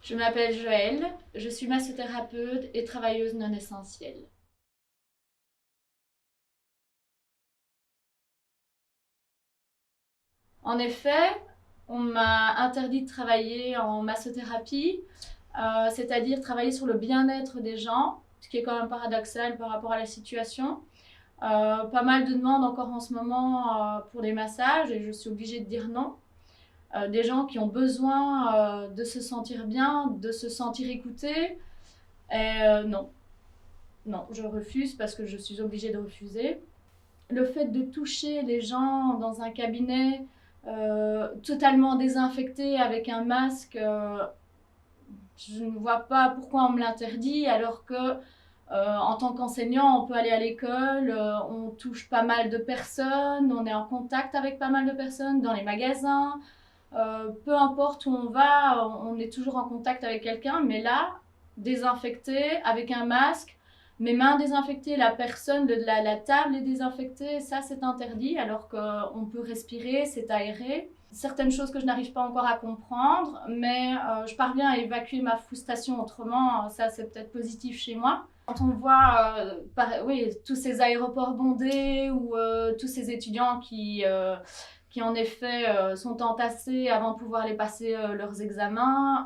Je m'appelle Joëlle, je suis massothérapeute et travailleuse non essentielle. En effet, on m'a interdit de travailler en massothérapie, c'est-à-dire travailler sur le bien-être des gens, ce qui est quand même paradoxal par rapport à la situation. Pas mal de demandes encore en ce moment pour des massages et je suis obligée de dire non. Des gens qui ont besoin de se sentir bien, de se sentir écoutés. Et non, non, je refuse parce que je suis obligée de refuser. Le fait de toucher les gens dans un cabinet totalement désinfecté avec un masque, je ne vois pas pourquoi on me l'interdit alors que en tant qu'enseignant, on peut aller à l'école, on touche pas mal de personnes, on est en contact avec pas mal de personnes dans les magasins. Peu importe où on va, on est toujours en contact avec quelqu'un, mais là, désinfecté, avec un masque, mes mains désinfectées, la personne, la table est désinfectée, ça c'est interdit, alors qu'on peut respirer, c'est aéré. Certaines choses que je n'arrive pas encore à comprendre, mais je parviens à évacuer ma frustration autrement, ça c'est peut-être positif chez moi. Quand on voit oui, tous ces aéroports bondés ou tous ces étudiants qui en effet sont entassés avant de pouvoir aller passer leurs examens.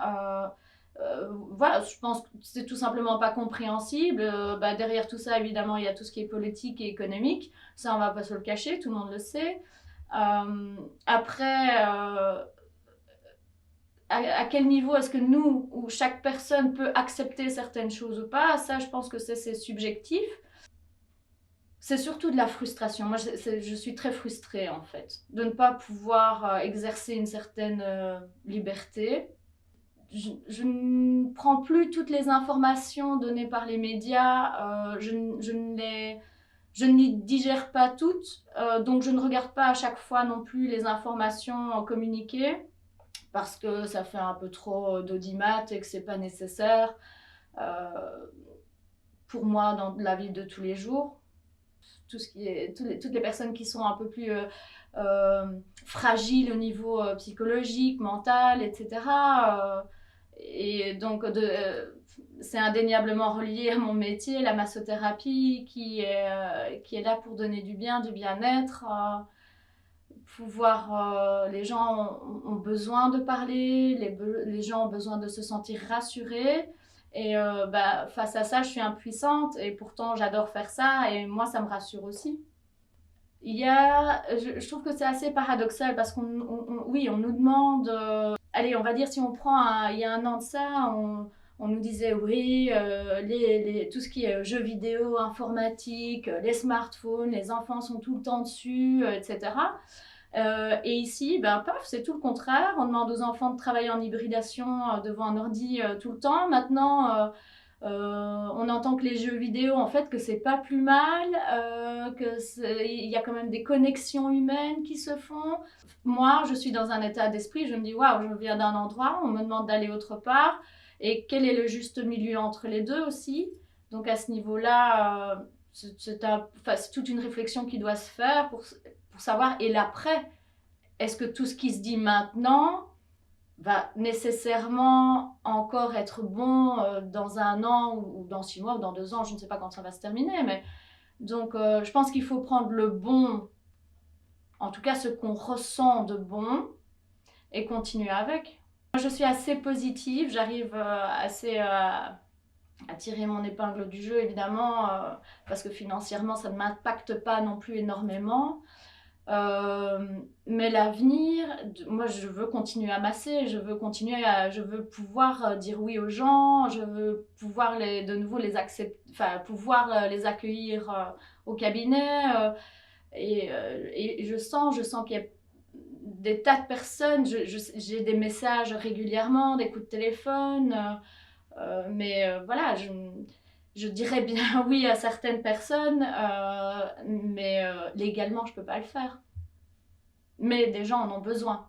Voilà, je pense que c'est tout simplement pas compréhensible. Derrière tout ça, évidemment, il y a tout ce qui est politique et économique. Ça, on va pas se le cacher, tout le monde le sait. Après, à quel niveau est-ce que nous, ou chaque personne peut accepter certaines choses ou pas, ça, je pense que c'est subjectif. C'est surtout de la frustration. Moi, je suis très frustrée, en fait, de ne pas pouvoir exercer une certaine liberté. Je ne prends plus toutes les informations données par les médias. Je ne les digère pas toutes. Donc, je ne regarde pas à chaque fois non plus les informations communiquées parce que ça fait un peu trop d'audimat et que c'est pas nécessaire pour moi dans la vie de tous les jours. Toutes les personnes qui sont un peu plus fragiles au niveau psychologique, mental, etc. Et donc, c'est indéniablement relié à mon métier, la massothérapie, qui est là pour donner du bien, du bien-être. Les gens ont besoin de parler, les gens ont besoin de se sentir rassurés. Et face à ça, je suis impuissante et pourtant j'adore faire ça et moi, ça me rassure aussi. Je trouve que c'est assez paradoxal parce oui, on nous demande, allez, on va dire si on prend il y a un an de ça, on nous disait oui, tout ce qui est jeux vidéo, informatique, les smartphones, les enfants sont tout le temps dessus, etc. Et ici, ben, paf, c'est tout le contraire. On demande aux enfants de travailler en hybridation devant un ordi tout le temps. Maintenant, on entend que les jeux vidéo, en fait, que c'est pas plus mal, il y a quand même des connexions humaines qui se font. Moi, je suis dans un état d'esprit, je me dis, waouh, je viens d'un endroit, on me demande d'aller autre part. Et quel est le juste milieu entre les deux aussi? Donc à ce niveau-là, c'est toute une réflexion qui doit se faire pour savoir, et l'après, est-ce que tout ce qui se dit maintenant va nécessairement encore être bon dans un an ou dans 6 mois ou dans 2 ans, je ne sais pas quand ça va se terminer, mais donc je pense qu'il faut prendre le bon, en tout cas ce qu'on ressent de bon, et continuer avec. Moi, je suis assez positive, j'arrive assez à tirer mon épingle du jeu, évidemment, parce que financièrement, ça ne m'impacte pas non plus énormément. Mais l'avenir, moi je veux continuer à masser, je veux pouvoir dire oui aux gens, je veux pouvoir de nouveau les accepter, enfin pouvoir les accueillir au cabinet. Et je sens qu'il y a des tas de personnes, j'ai des messages régulièrement, des coups de téléphone, mais voilà, je dirais bien oui à certaines personnes, mais légalement je peux pas le faire. Mais des gens en ont besoin.